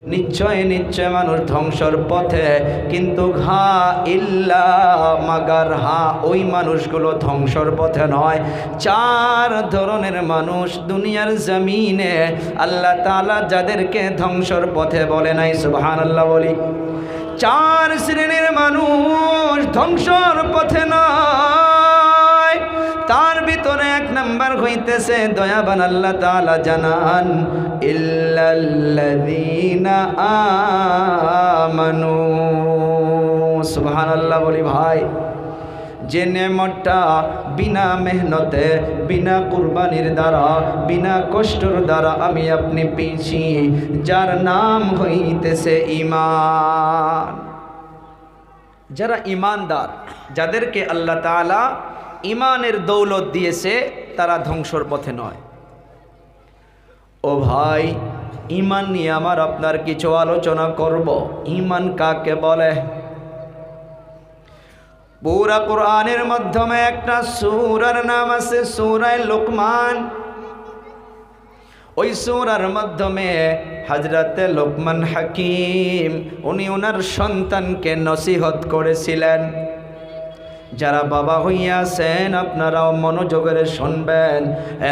নিশ্চয় নিশ্চয় মানুষ ধ্বংসর পথে, কিন্তু ইল্লা মাগার ওই মানুষগুলো ধ্বংসর পথে নয়। চার ধরনের মানুষ দুনিয়ার জমিনে আল্লাহ তাআলা যাদেরকে ধ্বংসর পথে বলে নাই, সুবহানাল্লাহ বলি। চার শ্রেণীর মানুষ ধ্বংসর পথে নয়, তার ভিতরে এক নাম্বার হইতেছে দয়াবান আল্লাহ তাআলা জানান, ইল্লাল্লাযীনা আমানু। সুবহানাল্লাহ বলি ভাই। যে নেমতটা বিনা মেহনতে, বিনা কুরবানির দ্বারা, বিনা কষ্টর দ্বারা আমি আপনি পেয়েছি, যার নাম হইতেছে ঈমান। যারা ঈমানদার, যাদেরকে আল্লাহ তাআলা ঈমানের দৌলত দিয়েছে, তারা ধ্বংসর পথে নয়। ও ভাই, ঈমান নিয়ে আমার আপনার কিছু আলোচনা করব। ঈমান কাকে বলে? পুরা কোরআনের মাধ্যমে একটা সূরার নাম আছে সূরা লুকমান। ওই সূরার মাধ্যমে হযরতে লুকমান হাকিম উনি ওনার সন্তানকে নসিহত করেছিলেন। যারা বাবা হইয়াছেন আপনারাও মনোযোগের শুনবেন।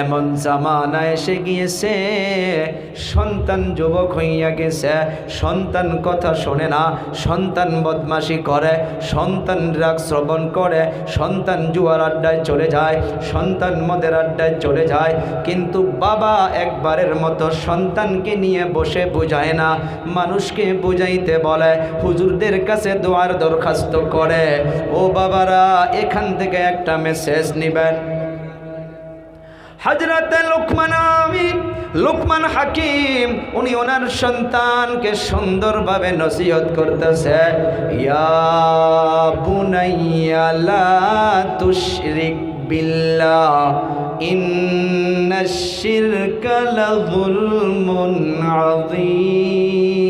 এমন জামানা এসে গিয়েছে, সন্তান যুবক হইয়া গেছে, সন্তান কথা শোনে না, সন্তান বদমাশি করে, সন্তান রাগ শ্রবণ করে, সন্তান জুয়ার আড্ডায় চলে যায়, সন্তান মদের আড্ডায় চলে যায়, কিন্তু বাবা একবারের মতো সন্তানকে নিয়ে বসে বুঝায় না, মানুষকে বুঝাইতে বলে, হুজুরদের কাছে দোয়ার দরখাস্ত করে। ও বাবারা, এখান থেকে একটা মেসেজ নিবেন। হযরতে লুকমান হাকিম উনি ওনার সন্তানকে সুন্দরভাবে নসিহত করতেছে, ইয়া বুনাইয়া লা তুশরিক বিল্লাহ ইন্নাশ শিরকা লাযুলমুন আযীম।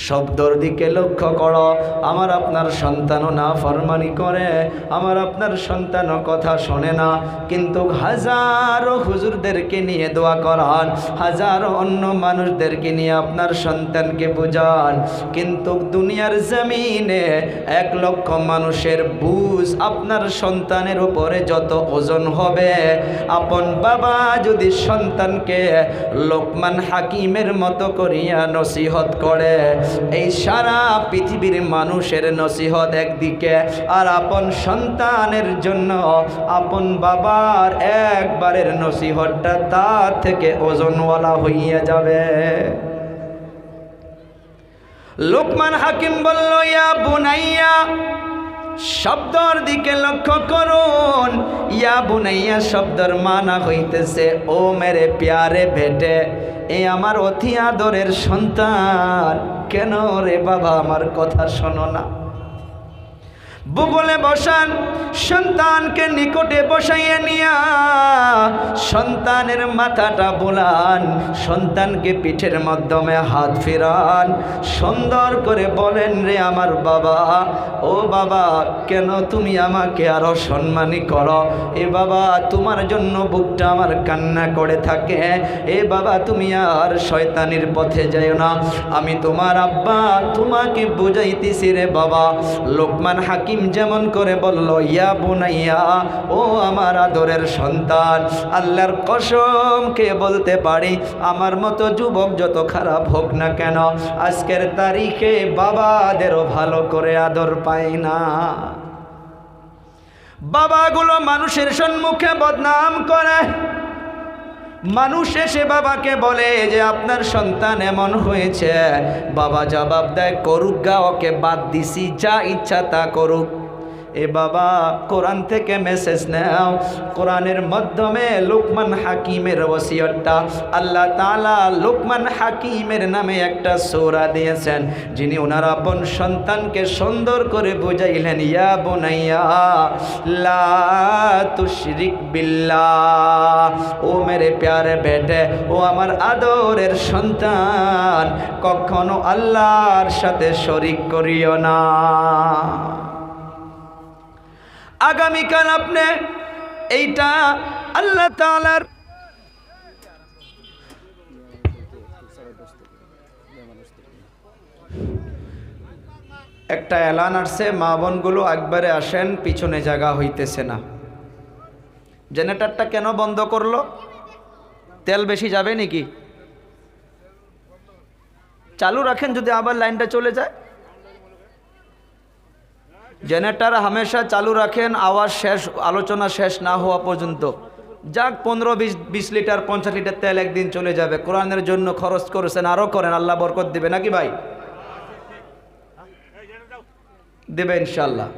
শব্দর দিকে লক্ষ্য করো। আমার আপনার সন্তানও না ফরমানি করে, আমার আপনার সন্তানও কথা শোনে না, কিন্তু হাজারো হুজুরদেরকে নিয়ে দোয়া করান, হাজারো অন্য মানুষদেরকে নিয়ে আপনার সন্তানকে বুঝান, কিন্তু দুনিয়ার জমিনে 1 লক্ষ মানুষের বুঝ আপনার সন্তানের উপরে যত ওজন হবে, আপন বাবা যদি সন্তানকে লোকমান হাকিমের মতো করিয়া নসিহত করে, এই সারা পৃথিবীর মানুষের নসিহত একদিকে, আর আপন সন্তানের জন্য আপন বাবার একবারের নসিহতটা তার থেকে ওজনওয়ালা হইয়া যাবে। লোকমান হাকিম বলল, ইয়া বুনাইয়া, শব্দর দিকে লক্ষ্য করুন। ইয়া বুনাইয়া শব্দর মানা হইতেছে ও মেরে প্যারে বেটে, এ আমার অতি আদরের সন্তান, কেন রে বাবা আমার কথা শোনো না? বুবলে বসান, সন্তানকে নিকটে বসাইয়া নিয়া সন্তানের মাথাটা বুলান, সন্তানকে পিঠের মাধ্যমে হাত ফেরান, সুন্দর করে বলেন, রে আমার বাবা, ও বাবা, কেন তুমি আমাকে আরো সম্মানী করো? এ বাবা, তোমার জন্য বুকটা আমার কান্না করে থাকে। এ বাবা, তুমি আর শয়তানির পথে যাইও না, আমি তোমার আব্বা, তোমাকে বুঝাইতেছি রে বাবা। লোকমান হাকিম যেমন করে বলল, ইয়া বুনাইয়া, ও আমার আদরের সন্তান, আল্লাহর কসম কে বলতে পারি, আমার মতো যুবক যত খারাপ হোক না কেন, আজকের তারিখে বাবাদেরও ভালো করে আদর পায় না। বাবাগুলো মানুষের সম্মুখে বদনাম করে। মানুষ এসে বাবাকে বলে যে আপনার সন্তান এমন হয়েছে, বাবা জবাব দেয়, করুক গা, ওকে বাদ দিছি, যা ইচ্ছা তা করুক। এ বাবা, কোরআন থেকে মেসেজ নাও। কোরআনের মাধ্যমে লোকমান হাকিমের ওসিয়তটা আল্লাহ তাআলা লোকমান হাকিমের নামে একটা সূরা দিয়েছেন, যিনি ওনার আপন সন্তানকে সুন্দর করে বুঝাইলেন, ইয়া বুনাইয়া লা তুশরিক বিল্লাহ, ও মেরে প্যারে বেটে, ও আমার আদরের সন্তান, কখনো আল্লাহর সাথে শরীক করিও না। আগামীকাল আপনি এইটা আল্লাহ তাআলার একটা এলান আসছে, মা বোনগুলো একবারে আসেন, পিছনে জায়গা হইতেছে না। জেনারেটরটা কেন বন্ধ করলো? তেল বেশি যাবে নাকি? চালু রাখেন, যদি আবার লাইনটা চলে যায়। জেনারেটর হামেশা চালু রাখেন, আওয়াজ শেষ, আলোচনা শেষ না হওয়া পর্যন্ত। যাক 15-20 লিটার 50 লিটার তেল একদিন চলে যাবে। কোরআনের জন্য খরচ করেছেন, আরও করেন, আল্লাহ বরকত দিবে নাকি ভাই? দেবে ইনশাল্লাহ।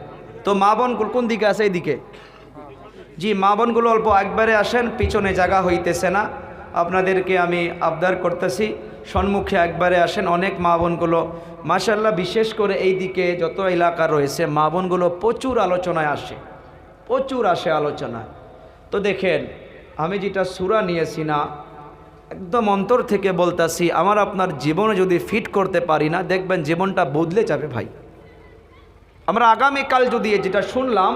তো মা বোনগুলো কোন দিকে আছে? এইদিকে। জি, মা বোনগুলো অল্প একবারে আসেন, পিছনে জায়গা হইতেছে না। আপনাদেরকে আমি আবদার করতেছি, সম্মুখে একবারে আসেন। অনেক মা বোনগুলো মাশাআল্লাহ, বিশেষ করে এই দিকে যত এলাকা রয়েছে মা বোনগুলো প্রচুর আলোচনায় আসে, প্রচুর আসে আলোচনায়। তো দেখেন, আমি যেটা সূরা নিয়েছি না, একদম অন্তর থেকে বলতাছি, আমার আপনার জীবনে যদি ফিট করতে পারি না, দেখবেন জীবনটা বদলে যাবে ভাই। আমরা আগামীকাল যদি যেটা শুনলাম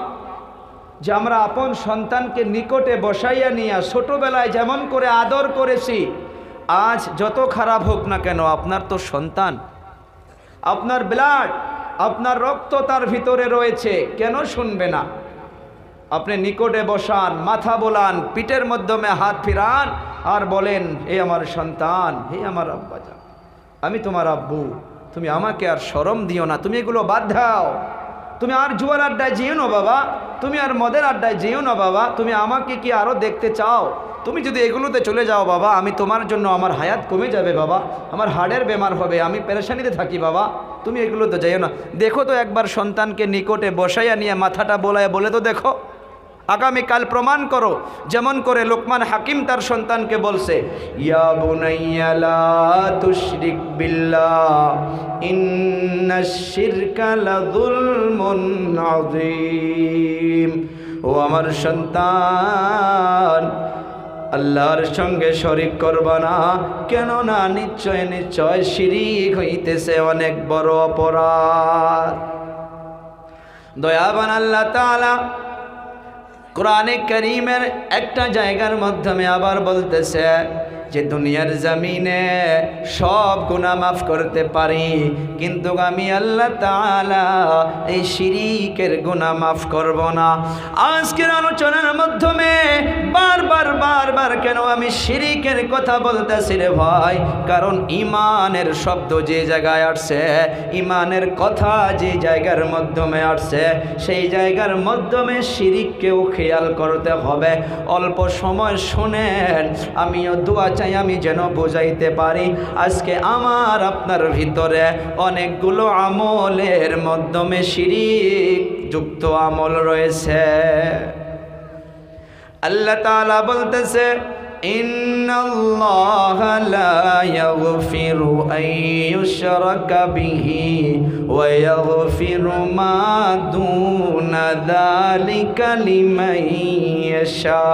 যে আমরা আপন সন্তানকে নিকটে বসাইয়া নিয়ে ছোটবেলায় যেমন করে আদর করেছি, আজ যত খারাপ হোক না কেন, আপনার তো সন্তান, আপনার ব্লাড, আপনার রক্ত তার ভিতরে রয়েছে, কেন শুনবে না? আপনি নিকটে বসান, মাথা বোলান, পিঠের মাধ্যমে হাত ফিরান আর বলেন, হে আমার সন্তান, হে আমার আব্বাজান, আমি তোমার আব্বু, তুমি আমাকে আর শরম দিও না, তুমি এগুলো বাদ দাও। তুমি আর জুয়ার আড্ডায় যেও না বাবা, তুমি আর মদের আড্ডায় যেও না বাবা, তুমি আমাকে কি আরও দেখতে চাও? তুমি যদি এগুলোতে চলে যাও বাবা, আমি তোমার জন্য, আমার হায়াত কমে যাবে বাবা, আমার হাড়ের বেমার হবে, আমি পেরেশানিতে থাকি বাবা, তুমি এগুলোতে যাইও না। দেখো তো একবার সন্তানকে নিকটে বসাইয়া নিয়ে মাথাটা বোলায় বলে তো দেখো, আগামীকাল প্রমাণ করো। যেমন করে লোকমান হাকিম তার সন্তানকে বলছে, ইয়া বুনাইয়া লা তুশরিক বিল্লাহ ইন্নাশ শিরকা লাযুলমুন আযীম। ও আমার সন্তান, আল্লাহর সঙ্গে শরীক করবা না, কেননা নিশ্চয় নিশ্চয় শিরিক হইতেছে অনেক বড় অপরাধ। দয়াবান আল্লাহ তাআলা কোরআনে কারীমের একটা জায়গার মাধ্যমে আবার বলতেছে যে দুনিয়ার জমিনে সব গুনাহ মাফ করতে পারি, কিন্তু আমি আল্লাহ তাআলা এই শিরিকের গুনাহ মাফ করব না। আজকের আলোচনার মাধ্যমে বারবার কেন আমি শিরিকের কথা বলতেছি রে ভাই? কারণ ইমানের শব্দ যে জায়গায় আসছে, ইমানের কথা যে জায়গার মাধ্যমে আসছে, সেই জায়গার মাধ্যমে শিরিককেও খেয়াল করতে হবে। অল্প সময় শুনেন, আমিও দোয়া চাই আমি যেন বোঝাইতে পারি। আজকে আমার আপনার ভিতরে অনেকগুলো আমলের মাধ্যমে শিরিক যুক্ত আমল রয়েছে। আল্লাহ তাআলা বলতেছে, ইন্নাল্লাহা লা ইয়াগফিরু আন ইউশরাকা বিহি ওয়া ইয়াগফিরু মা দুনা যালিকা লিমান ইয়াশা।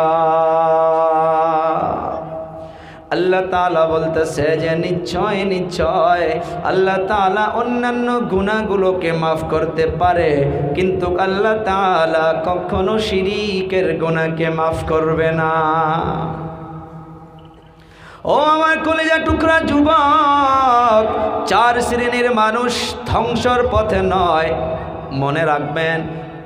আল্লাহ তাআলা বলতেছে যে নিশ্চয় নিশ্চয় আল্লাহ তাআলা অন্যান্য গুনাহগুলোকে মাফ করতে পারে, কিন্তু আল্লাহ তাআলা কখনো শিরিকের গুনাহকে মাফ করবে না। ও আমার কলিজা টুকরা যুবক, 4 শ্রেণীর মানুষ ধ্বংসর পথে নয়, মনে রাখবেন।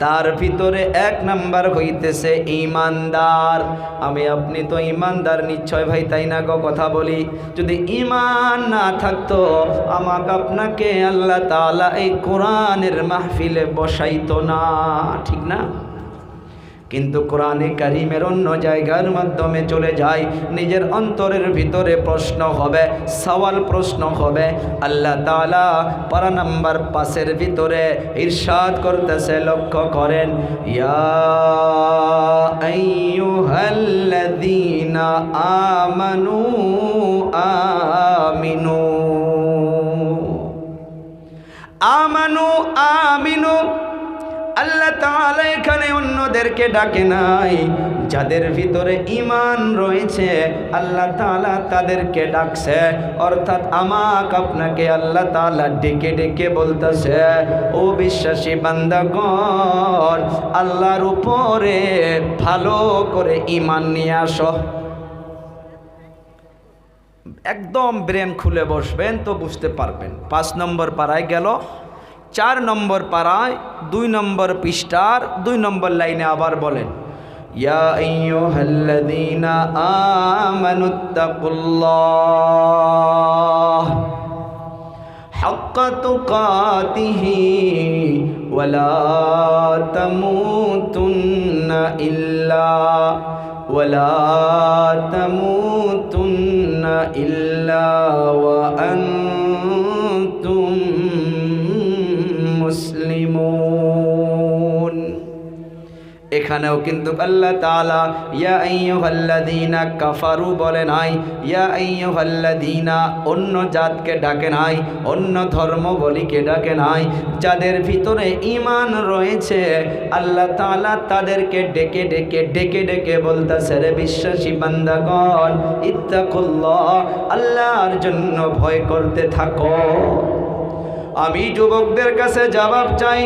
তার ভিতরে 1 নাম্বার হইতেছে ইমানদার। আমি আপনি তো ইমানদার নিশ্চয় ভাই, তাই না গো? কথা বলি, যদি ইমান না থাকতো আমাকে আপনাকে আল্লাহ তাআলা এই কোরআনের মাহফিলে বসাইতো না, ঠিক না? কিন্তু কোরআনে কারীমের অন্য জায়গার মাধ্যমে চলে যায়, নিজের অন্তরের ভিতরে প্রশ্ন হবে, সওয়াল প্রশ্ন হবে। আল্লাহ তাআলা পারা নাম্বার 5 ভিতরে ইরশাদ করতেছে, লক্ষ্য করেন, ইয়া আইয়ুহাল্লাযীনা আমানু আমিনু আমানু আমিনু। আল্লাহ তাআলা এখানে অন্যদেরকে ডাকে নাই, যাদের ভিতরে ঈমান রয়েছে আল্লাহ তাআলা তাদেরকে ডাকছে। অর্থাৎ আমাকে আপনাকে আল্লাহ তাআলা ডেকে ডেকে বলতেছে, ও বিশ্বাসী বান্দাগণ, আল্লাহর উপরে ভালো করে ঈমান নিয়ে আসো। একদম ব্রেন খুলে বসবেন তো বুঝতে পারবেন। 5 নম্বর পারায় গেল, 4 নম্বর পারায় 2 নম্বর পৃষ্ঠার 2 নম্বর লাইনে আবার বলেন, ইয়া আইয়ুহাল্লাযীনা আমানুত্তাকুল্লাহ হাক্কা তুকাতিহি ওয়া লা তামুতুন্না ইল্লা ওয়া আনতুম মুসলিমুন। এখানেও কিন্তু আল্লাহ তাআলা ইয়া আইয়ুহাল্লাযীনা কাফারু বলে নাই, ইয়া আইয়ুহাল্লাযীনা অন্য জাতকে ডাকে নাই, অন্য ধর্মবলীকে ডাকে নাই। যাদের ভিতরে ঈমান রয়েছে আল্লাহ তাআলা তাদেরকে ডেকে ডেকে ডেকে ডেকে বলতেছে, রে বিশ্বাসী বান্দাগণ, ইত্তাকুল্লাহ, আল্লাহর জন্য ভয় করতে থাকো। আমি যুবকদের কাছে জবাব চাই,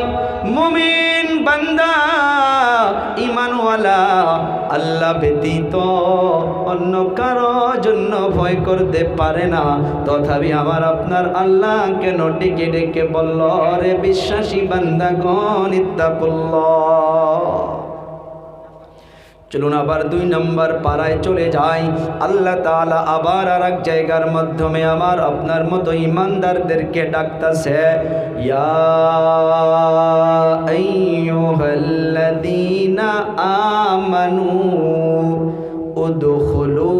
মুমিন বান্দা ঈমানওয়ালা আল্লাহ ব্যতীত অন্য কারো জন্য ভয় করতে পারে না, তথাপি আমার আপনার আল্লাহ কেন ডেকে ডেকে বলল, রে বিশ্বাসী বান্দাগণ ইত্তাকুল্লাহ। চলুন আবার 2 নম্বর পারায় চলে যাই। আল্লাহ তাআলা আবার আরেক জায়গার মাধ্যমে আমার আপনার মতো ঈমানদারদেরকে ডাকতেছে, ইয়া আইয়ুহাল্লাযীনা আমানু উদখুলু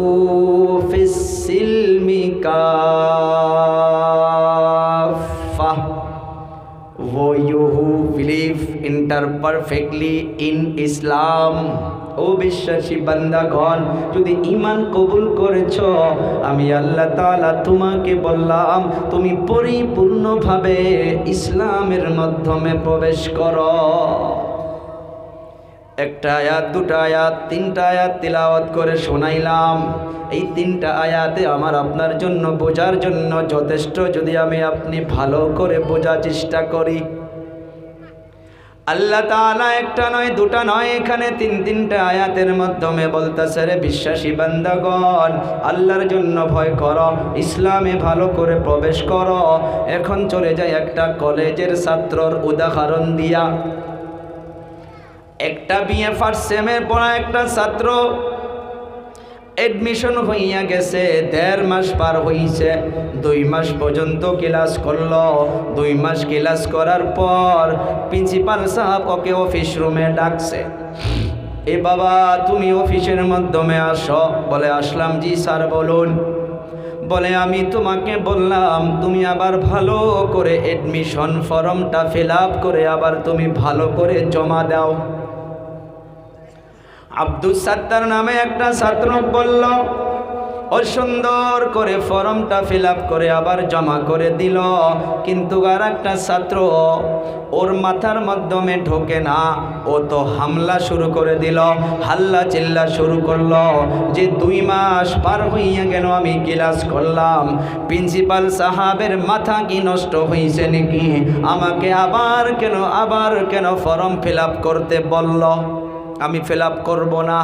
ফিস সিলমি কাফা you who believe enter perfectly in Islam। ও বিশ্বাসী বান্দাগণ, যদি ঈমান কবুল করেছ, আমি আল্লাহ তাআলা তোমাকে বললাম তুমি পরিপূর্ণভাবে ইসলামের মাধ্যমে প্রবেশ করো। একটা আয়াত, 2টা আয়াত, 3টা আয়াত তিলাওয়াত করে শোনাইলাম। এই 3টা আয়াতে আমার আপনার জন্য বোঝার জন্য যথেষ্ট, যদি আপনি ভালো করে বোঝার চেষ্টা করি। আল্লাহ তাআলা একটা নয়, 2টা নয়, এখানে 3টা আয়াতের মাধ্যমে বলতেছে, রে বিশ্বাসী বান্দাগণ, আল্লাহর জন্য ভয় করো, ইসলামে ভালো করে প্রবেশ করো। এখন চলে যায় একটা কলেজের ছাত্রর উদাহরণ দিয়া। একটা বিএ ফার্স্ট সেমের পড়া একটা ছাত্র, এডমিশন হইয়া গেছে, 1.5 মাস পার হইছে, 2 মাস পর্যন্ত ক্লাস করলো। 2 মাস ক্লাস করার পর প্রিন্সিপাল সাহেব ওকে অফিস রুমে ডাকছে, এ বাবা তুমি অফিসের মাধ্যমে আসো। বলে আসলাম। জি স্যার বলুন। বলে আমি তোমাকে বললাম তুমি আবার ভালো করে এডমিশন ফর্মটা ফিল আপ করে আবার তুমি ভালো করে জমা দাও। আব্দুল সাত্তার নামে একটা ছাত্র বলল, ও সুন্দর করে ফর্মটা ফিল আপ করে আবার জমা করে দিল, কিন্তু আর একটা ছাত্র ওর মাথার মাধ্যমে ঢোকে না, ও তো হামলা শুরু করে দিল, হাল্লা চিল্লা শুরু করলো যে 2 মাস পার হইয়া গেল আমি ক্লাস করলাম, প্রিন্সিপাল সাহাবের মাথা কি নষ্ট হয়েছে নাকি, আমাকে আবার কেন ফর্ম ফিল আপ করতে বলল। আমি ফিল আপ করবো না,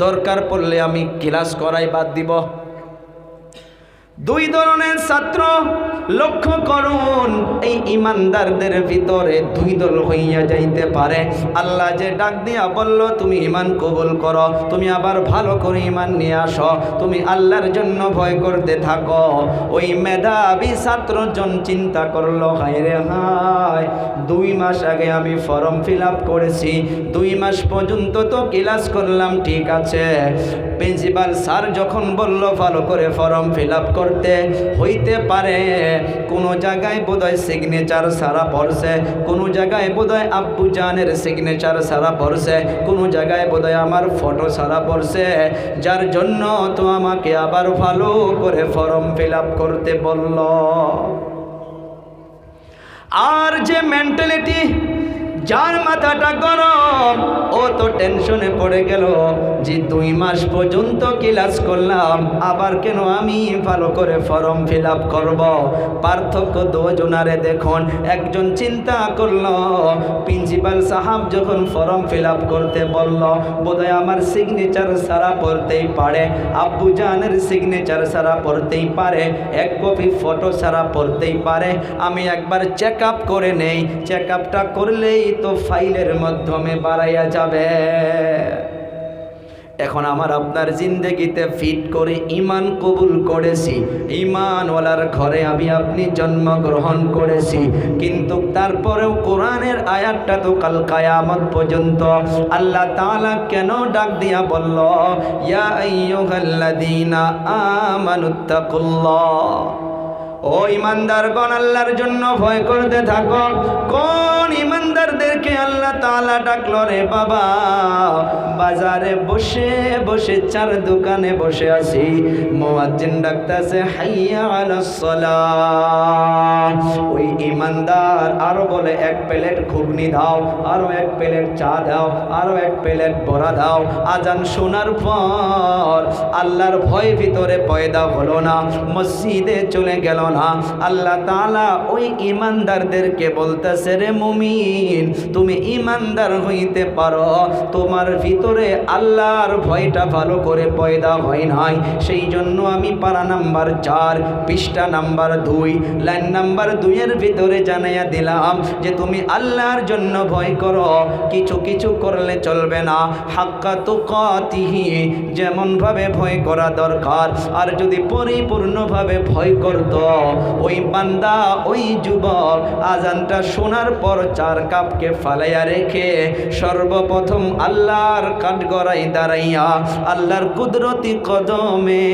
দরকার পড়লে আমি ক্লাস করাই বাদ দিব। 2 ধরনের ছাত্র লক্ষ্য করুন, এই ইমানদারদের ভিতরে 2 দল হইয়া যাইতে পারে। আল্লাহ যে ডাক দিয়া বলল তুমি ঈমান কবুল করো, তুমি আবার ভালো করে ঈমান নিয়ে আসো, তুমি আল্লাহর জন্য ভয় করতে থাকো। ওই মেধাবী ছাত্রজন চিন্তা করলো, হায় রে হায়, 2 মাস আগে আমি ফর্ম ফিল আপ করেছি, 2 মাস পর্যন্ত তো ক্লাস করলাম, ঠিক আছে, প্রিন্সিপাল স্যার যখন বলল ভালো করে ফর্ম ফিল আপ করতে, হইতে পারে কোনো জায়গায় বোধহয় সিগনেচার সারা পড়ছে, কোনো জায়গায় বোধহয় আব্বু জানের সিগনেচার সারা পড়ছে, কোনো জায়গায় বোধহয় আমার ফটো সারা পড়ছে, যার জন্য তো আমাকে আবার ভালো করে ফর্ম ফিল আপ করতে বলল। আর যে মেন্টালিটি যার মাথাটা গরম ও তো টেনশনে পড়ে গেল যে 2 মাস পর্যন্ত ক্লাস করলাম, আবার কেন আমি ভালো করে ফর্ম ফিল আপ করবো? পার্থক্য দুজনারে দেখুন। একজন চিন্তা করলো প্রিন্সিপাল সাহেব যখন ফর্ম ফিল আপ করতে বলল, বোধহয় আমার সিগনেচার সারা পড়তেই পারে, আব্বু জানের সিগনেচার সারা পড়তেই পারে, 1 কপি ফটো সারা পড়তেই পারে, আমি একবার চেক আপ করে নেই, চেক আপটা করলেই তো ফাইলের মাধ্যমে বাড়াইয়া যাবে। এখন আমার আপনার জিন্দেগিতে ফিট করে ঈমান কবুল করেছি, ঈমানওয়ালার ঘরে আমি আপনি জন্মগ্রহণ করেছি, কিন্তু তারপরেও কোরআনের আয়াতটা তো কাল কিয়ামত পর্যন্ত আল্লাহ তাআলা কেন ডাক দিয়া বলল, ইয়া আইয়ুহাল্লাযীনা আমানুত্তাকুল্লাহ, ও ঈমানদারগণ আল্লাহর জন্য ভয় করতে থাকো। কোন ঈমানদারদেরকে আল্লাহ তাআলা ডাকলো রে বাবা? বাজারে বসে বসে 4 দোকানে বসে আছি, মুয়াজ্জিন ডাকতেছে হাইয়া আলাস সালাহ। ওই ঈমানদার আরো বলে 1 প্লেট ঘুগনি দাও, আরো 1 প্লেট চা দাও, আরো 1 প্লেট বড়া দাও। আজান শোনার পর আল্লাহর ভয় ভিতরে পয়দা হলো না, মসজিদে চলে গেল না। আল্লাহ তাআলা ওই ঈমানদারদেরকে বলতেছে, রে মুমিন, তুমি ঈমানদার হইতে পারো, তোমার ভিতরে আল্লাহর ভয়টা ভালো করে পয়দা হয় নাই, সেই জন্য আমি পারা নাম্বার 4 পৃষ্ঠা নাম্বার 2 লাইন নাম্বার 2 এর ভিতরে জানাইয়া দিলাম যে তুমি আল্লাহর জন্য ভয় করো, কিছু কিছু করলে চলবে না, হাক্কা তুকাতিহি, যেমন ভাবে ভয় করা দরকার। আর যদি পরিপূর্ণভাবে ভয় করত ওই বান্দা, ওই যুবক আজানটা শোনার পর 4 কাপকে ফালাইয়া রেখে সর্বপ্রথম আল্লাহর কাঠগড়ায় দাঁড়াইয়া আল্লাহর কুদরতি কদমে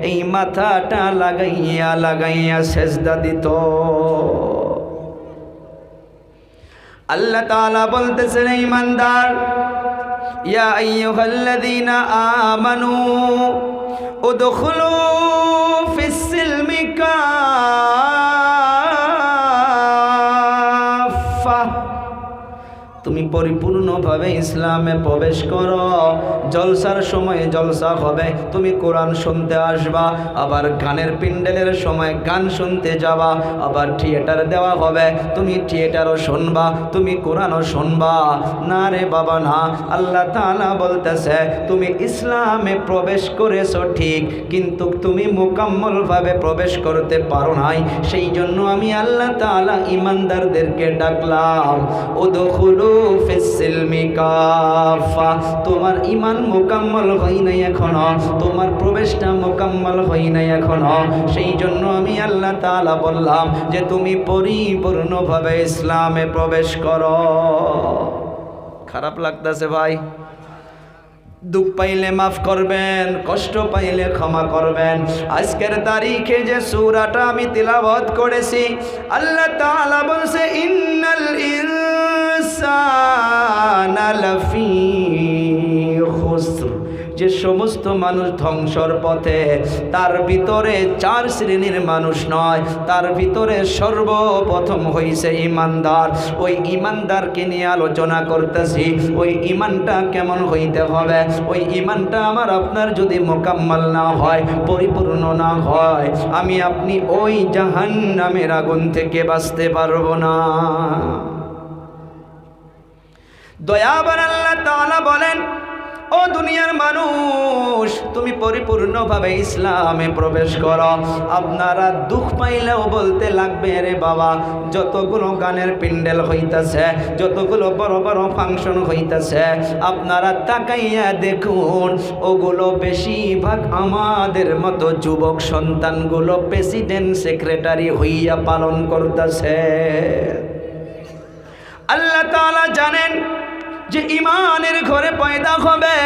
এই মাথাটা লাগাইয়া লাগাইয়া সেজদা দিত। আল্লাহ তাআলা বলতেছেন, ঈমানদার, ইয়া আইয়ুহাল্লাযীনা আমানু উদখুলু ফিস সিলমি কাফা, তুমি পরিপূর্ণভাবে ইসলামে প্রবেশ করো। জলসার সময় জলসা হবে, তুমি কোরআন শুনতে আসবা, আবার গানের প্যান্ডেলের সময় গান শুনতে যাবা, আবার থিয়েটার দেওয়া হবে, তুমি থিয়েটারও শুনবা, তুমি কোরআনও শুনবা। না রে বাবা না, আল্লাহ তাআলা বলতেছে তুমি ইসলামে প্রবেশ করেছো ঠিক, কিন্তু তুমি মুকাম্মলভাবে প্রবেশ করতে পারো নাই, সেই জন্য আমি আল্লাহ তাআলা ঈমানদারদেরকে ডাকলাম, উদখুলু ফিস সিলমি কাফা, তোমার ঈমান মুকাম্মল হয় নাই এখনো, তোমার প্রবেশটা মুকাম্মল হয় নাই এখনো, সেই জন্য আমি আল্লাহ তাআলা বললাম যে তুমি পরিপূর্ণভাবে ইসলামে প্রবেশ করো। খারাপ লাগতেছে ভাই? দুঃখ পাইলে মাফ করবেন, কষ্ট পাইলে ক্ষমা করবেন। আজকের তারিখে যে সূরাটা আমি তিলাওয়াত করেছি, আল্লাহ তাআলা বলছে, ইন্নাল ইনসানা লাফি খুসর, যে সমস্ত মানুষ ধ্বংসর পথে, তার ভিতরে 4 শ্রেণীর মানুষ নয়, তার ভিতরে সর্বপ্রথম হইছে ঈমানদার। ওই ঈমানদারকে নিয়ে আলোচনা করতেছি। ওই ঈমানটা কেমন হইতে হবে? ওই ঈমানটা আমার আপনার যদি মোকাম্মল না হয়, পরিপূর্ণ না হয়, আমি আপনি ওই জাহান্নামের আগুন থেকে বাঁচতে পারবো না। দয়াবান আল্লাহ তাআলা বলেন, ও দুনিয়ার মানুষ, তুমি পরিপূর্ণভাবে ইসলামে প্রবেশ করো। আপনারা দুঃখ পাইলেও বলতে লাগবে, রে বাবা, যতগুলো গানের প্যান্ডেল হইতাছে, যতগুলো বড় বড় ফাংশন হইতাছে, আপনারা তাকাইয়া দেখুন, ওগুলো বেশিরভাগ আমাদের মতো যুবক সন্তানগুলো প্রেসিডেন্ট সেক্রেটারি হইয়া পালন করতেছে। আল্লাহ তাআলা জানেন যে ঈমানের ঘরে পয়দা হবে,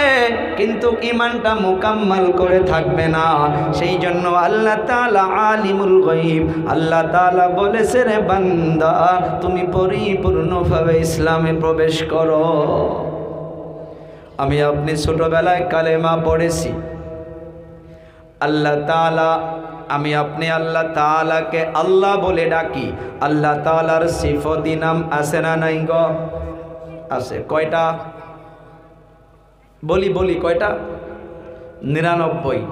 কিন্তু ঈমানটা মুকাম্মাল করে থাকবে না। সেই জন্য আল্লাহ তাআলা আলিমুল গায়ব, আল্লাহ তাআলা বলেছে, রে বান্দা, তুমি পরিপূর্ণভাবে ইসলামে প্রবেশ করো। আমি আপনি ছোটবেলায় কালেমা পড়েছি, আল্লাহ তাআলা, আমি আপনি আল্লাহ তাআলাকে আল্লাহ বলে ডাকি। আল্লাহ তাআলার সিফতি নাম আছে না নাই গো? আছে। কয়টা? বলি কয়টা? 99।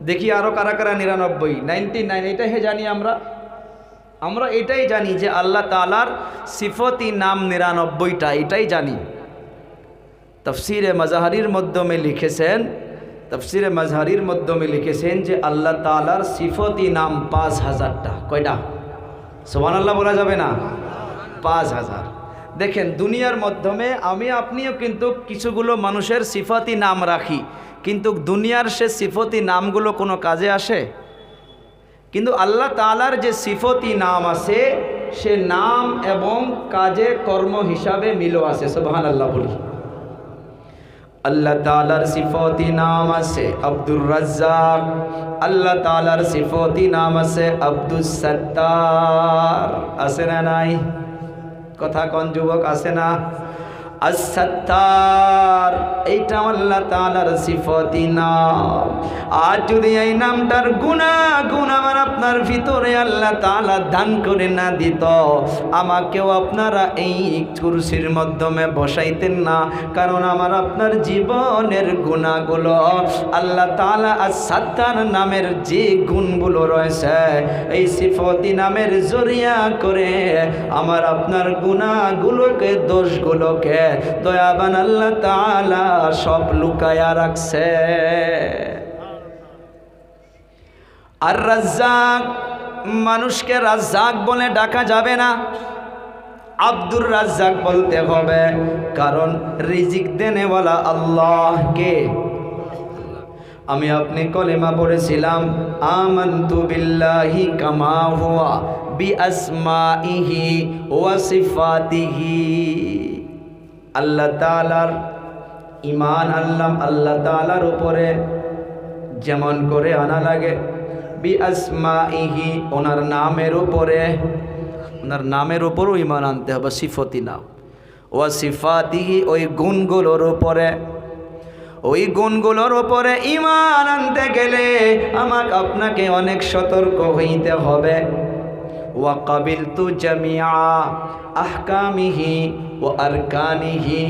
দেখি আরো কারা কারা 99, 99। এটাই জানি আমরা এটাই জানি যে আল্লাহ তাআলার সিফতি নাম 99টা, এটাই জানি। তাফসীরে মাযহারির মাধ্যমে লিখেছেন যে আল্লাহ তাআলার সিফতি নাম 5000টা। কয়টা? সুবহানাল্লাহ বলা যাবে না? 5000। দেখেন, দুনিয়ার মাধ্যমে আমি আপনিও কিন্তু কিছুগুলো মানুষের সিফতি নাম রাখি, কিন্তু দুনিয়ার সে সিফতি নামগুলো কোনো কাজে আসে? কিন্তু আল্লাহ তাআলার যে সিফতি নাম আছে, সে নাম এবং কাজে কর্ম হিসাবে মিল আছে। সুবহানাল্লাহ বলি। আল্লাহ তাআলার সিফতি নাম আছে আব্দুর রাজ্জাক, আল্লাহ তাআলার সিফতি নাম আছে আব্দুস সাত্তার। আছে না নাই? কথা কোন যুবক, আছে না? আস-সাত্তার, এইটা আল্লাহ তাআলার সিফতি নাম। আর যদি এই নামটার গুণ আমার আপনার ভিতরে আল্লাহ তাআলা দান করে না দিত, আমাকেও আপনারা এই কুরসির মাধ্যমে বসাইতেন না। কারণ আমার আপনার জীবনের গুণাগুলো আল্লাহ তাআলা আস-সাত্তার নামের যে গুণগুলো রয়েছে, এই সিফতি নামের জরিয়া করে আমার আপনার গুণাগুলোকে, দোষগুলোকে দয়াবান আল্লাহ তাআলা সব লুকায়া রাখছে। আর রাজ্জাক, মানুষকে রাজ্জাক বলে ডাকা যাবে না, আব্দুর রাজ্জাক বলতে হবে। কারণ রিজিক দেনেওয়ালা আল্লাহকে। আমি আপনি কলেমা পড়েছিলাম, আমানতু বিল্লাহি কামা হুয়া বিআসমাইহি ওয়া সিফাতিহি। আল্লাহ তাআলার ঈমান আনলাম, আল্লাহ তাআলার উপরে যেমন করে আনা লাগে, বিআসমাইহি, ওনার নামের উপরও ঈমান আনতে হবে, সিফতি নাম। ওয়া সিফাতিহি, ওই গুণগুলোর উপরে ঈমান আনতে গেলে আমাকে আপনাকে অনেক সতর্ক হইতে হবে। ওয়া কাবিলতু জামিআ আহকামিহি ওয়া আরকানিহি।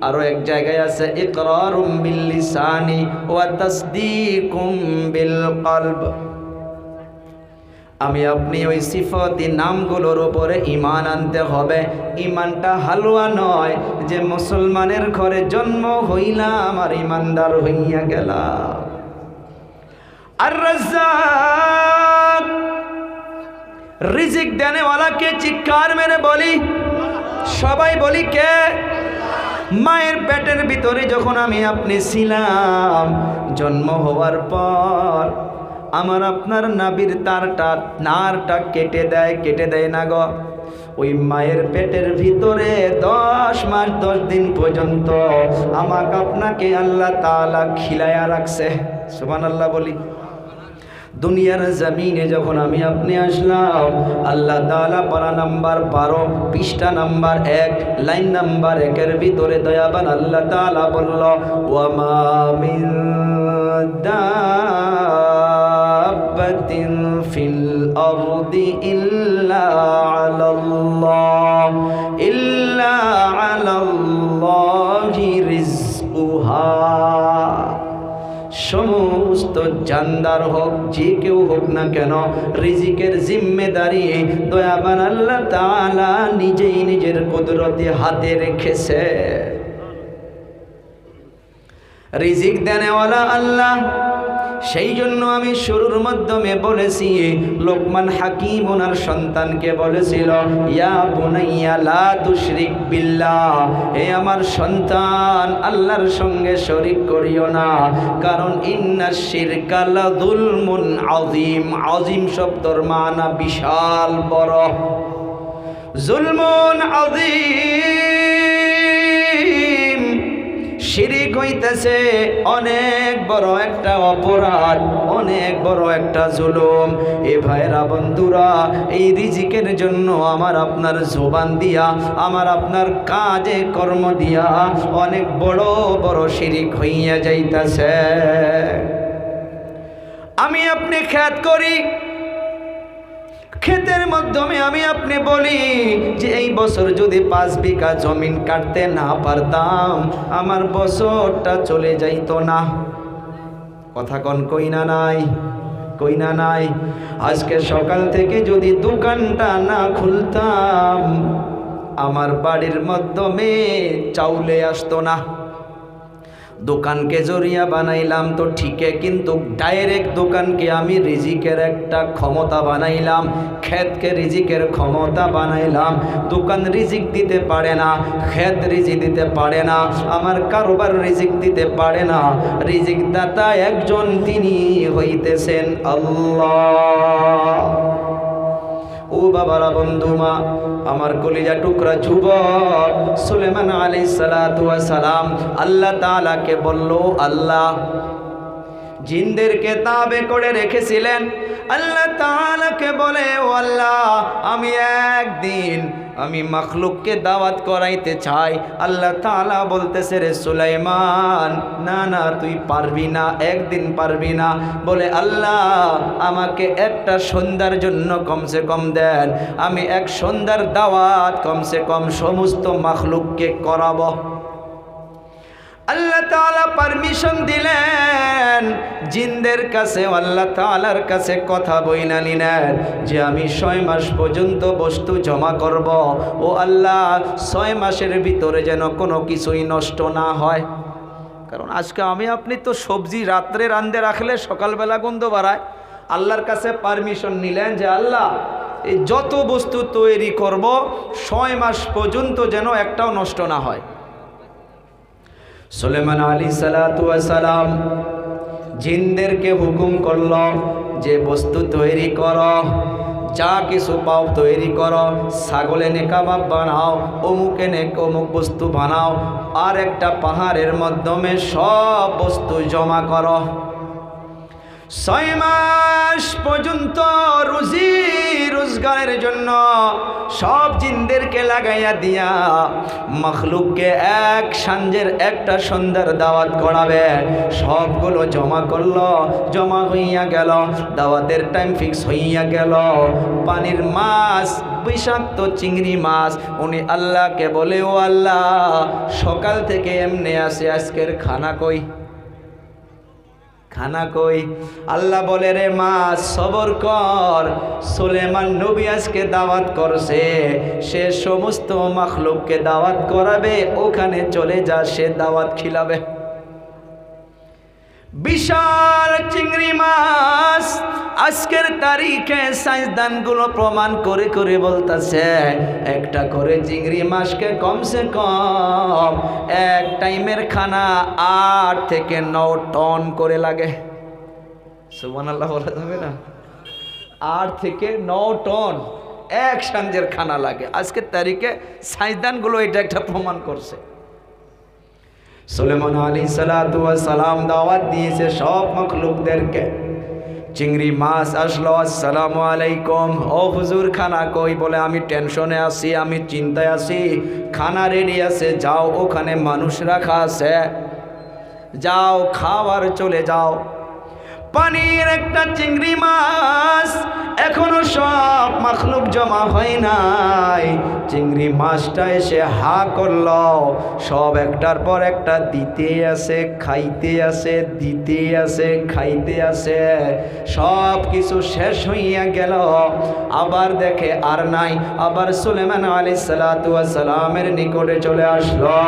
আরো এক জায়গায় আছে ইকরারুম বিল লিসানি ওয়া তাসদীকুম বিল কলব। আমি আপনি ওই সিফতি নামগুলোর উপরে ঈমান আনতে হবে। ঈমানটা হালুয়া নয় যে মুসলমানের ঘরে জন্ম হইলাম আর ঈমানদার হইয়া গেলাম। আর রাজ্জাক, রিজিক দেনেওয়ালাকে চিৎকার মেরে বলি, সবাই বলি কে? মায়ের পেটের ভিতরে যখন আমি আপনি ছিলাম, জন্ম হওয়ার পর আমার আপনার নাভির নারটা কেটে দেয় না গো। ওই মায়ের পেটের ভিতরে 10 মাস 10 দিন পর্যন্ত আমাকে আপনাকে আল্লাহ তাআলা খিলায়া রাখছে। সুবহানাল্লাহ বলি। দুনিয়ার জমিনে যখন আমি আপনি আসলাম, আল্লাহ তাআলা পারা নাম্বার 12 পৃষ্ঠা নাম্বার 1 লাইন নাম্বার 1 ভিতরে দয়াবান আল্লাহ তাআলা বলল, ওয়া মা মিন দাব্বাতিন ফিল আরদি ইল্লা আলাল্লাহি রিজকুহা। সমস্ত জানদার হোক, যে কেউ হোক না কেন, রিজিকের জিম্মেদারি দয়াবান আল্লাহ তাআলা নিজেই নিজের কুদরতে হাতে রেখেছে। রিজিক দেনেওয়ালা আল্লাহ। সেই জন্য আমি শুরুর মাধ্যমে বলেছি, লোকমান হাকিম ওনার সন্তানকে বলেছিল, ইয়া বুনাইয়া লা তুশরিক বিল্লাহ, হে আমার সন্তান, আল্লাহর সঙ্গে শরীক করিও না। কারণ ইন্নাশ শিরকা লাযুলমুন আযীম। আযীম শব্দের মানা বিশাল বড়। জুলমুন আযীম, শিরিক হইতেছে অনেক বড় একটা অপরাধ, অনেক বড় একটা জুলুম। এ ভাইরা বন্ধুরা, এই রিজিকের জন্য আমার আপনার জবান দিয়া, আমার আপনার কাজে কর্ম দিয়া অনেক বড় বড় শিরিক হইয়া যাইতেছে। আমি আপনি খেয়াল করি, ক্ষেতের মাধ্যমে আমি আপনি বলি যে এই বছর যদি 5 বিঘা জমিন কাটতে না পারতাম আমার বছরটা চলে যাইতো না। কথা কন কই না নাই? কই না নাই? আজকে সকাল থেকে যদি দোকানটা না খুলতাম আমার বাড়ির মাধ্যমে চাউলে আসতো না। দোকানকে জরিয়া বানাইলাম তো ঠিকই, কিন্তু ডাইরেক্ট দোকানকে আমি রিজিকের একটা ক্ষমতা বানাইলাম, ক্ষেতকে রিজিকের ক্ষমতা বানাইলাম। দোকান রিজিক দিতে পারে না, ক্ষেত রিজিক দিতে পারে না, আমার কারোবার রিজিক দিতে পারে না। রিজিক দাতা একজন, তিনি হইতেছেন আল্লাহ। ও বাবারা, বন্ধুমা, আমার কলিজা টুকরা যুবক, সুলেমান আলাইহিস সালাতু ওয়াস সালাম আল্লাহ তাআলাকে বলল, আল্লাহ জিনদেরকে তাবে করে রেখেছিলেন। আল্লাহ তাআলাকে বলে, ও আল্লাহ, আমি একদিন আমি মাখলুককে দাওয়াত করাইতে চাই। আল্লাহ তাআলা বলতেছে, রে সুলাইমান, না না, তুই পারবি না, একদিন পারবি না। বলে, আল্লাহ আমাকে একটা সন্ধ্যার জন্য কমসে কম দেন, আমি এক সন্ধ্যার দাওয়াত কমসে কম সমস্ত মাখলুককে করাবো। আল্লাহ তাআলা পারমিশন দিলেন জিনদের কাছে, আল্লাহ তাআলার কাছে কথা বইলা নিলেন যে আমি 6 মাস পর্যন্ত বস্তু জমা করব। ও আল্লাহ, 6 মাসের ভিতরে যেন কোনো কিছুই নষ্ট না হয়। কারণ আজকে আমি আপনি তো সবজি রাত্রে রাঁধে রাখলে সকালবেলা গন্ধ বাড়ায়। আল্লাহর কাছে পারমিশন নিলেন যে আল্লাহ, এই যত বস্তু তৈরি করব 6 মাস পর্যন্ত যেন একটাও নষ্ট না হয়। সুলেমান আলাইহিস সালাতু ওয়াস সালাম জিনদেরকে হুকুম করল যে বস্তু তৈরি করো, যা কিছু পাও তৈরি করো, ছাগল এনে কাবাব বানাও, অমুক এনে অমুক বস্তু বানাও, আর একটা পাহাড়ের মাধ্যমে সব বস্তু জমা করো। 6 মাস পর্যন্ত রুজি রোজগারের জন্য সব জিনদেরকে লাগাইয়া দিয়া মখলুককে এক সাঁঝের একটা সন্ধ্যার দাওয়াত করাবে। সবগুলো জমা করলো, জমা হইয়া গেল, দাওয়াতের টাইম ফিক্স হইয়া গেল। পানির মাছ, বিষাক্ত চিংড়ি মাছ, উনি আল্লাহকে বলে, ও আল্লাহ, সকাল থেকে এমনি আসে, আজকের খানা কই? খানা কই? আল্লাহ বলে, রে মাছ, সবর কর, সুলেমান নবী আজকে দাওয়াত করছে, সে সমস্ত মাখলুককে দাওয়াত করাবে, ওখানে চলে যা, সে দাওয়াত খিলাবে। বিশাল চিংড়ি মাছ আজকের তারিখে সাইন্সদানগুলো প্রমাণ করে করে বলতেছে, একটা করে চিংড়ি মাছকে কমসে কম এক টাইমের খানা 8 থেকে 9 টন করে লাগে। সুবহানাল্লাহ বলা যাবে না? 8 থেকে 9 টন এক সাঁঝের খানা লাগে। আজকের তারিখে সাইন্সদানগুলো এটা একটা প্রমাণ করছে। সুলেমান আলাইহিস সালাতু ওয়াস সালাম দাওয়াত দিয়েছে সব মাখলুকদেরকে। চিংড়ি মাছ আসলো, আসসালামু আলাইকুম, ও হুজুর খানা কই? বলে, আমি টেনশনে আছি, আমি চিন্তায় আছি, খানা রেডি আছে, যাও, ওখানে মানুষ রাখা আছে, যাও খাওয়ার চলে যাও। পানির একটা চিংড়ি মাছ, এখনো সব মাখলুক জমা হয় নাই। চিংড়ি মাছটা এসে হা করল, সব একটার পর একটা দিতে আছে, খাইতে আছে, দিতে আছে, খাইতে আছে, সব কিছু শেষ হইয়া গেল। আবার দেখে আর নাই, আবার সুলেমান আলাইহিস সালাতু ওয়াস সালামের নিকটে চলে আসলো,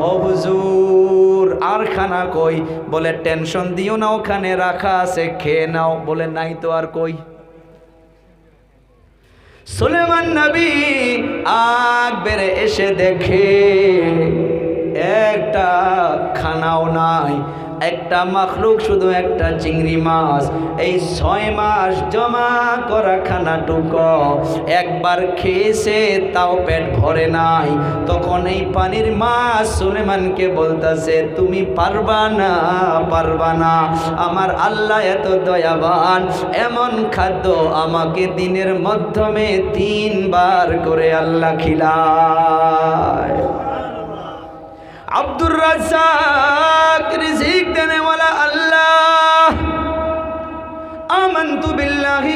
ও হুজুর আর খানা কই? বলে, টেনশন দিও না, ওখানে রাখা আছে, খেয়ে নাও। বলে, নাই তো, আর কই? সুলেমান নবী আগ বেড়ে এসে দেখে একটা খানাও নাই, একটা মাখলুক, শুধু একটা চিংড়ি মাছ। এই 6 মাস জমা করা খানাটুকু একবার খেয়েছে, তাও পেট ভরে নাই। তখন এই পানির মাছ সুলেমানকে বলতেছে, তুমি পারবা না, পারবা না, আমার আল্লাহ এত দয়াবান, এমন খাদ্য আমাকে দিনের মাধ্যমে 3 বার করে আল্লাহ খিলায়। আব্দুর রাজ্জাক রিজিক দেনেওয়ালা আল্লাহ। আমানতু বিল্লাহি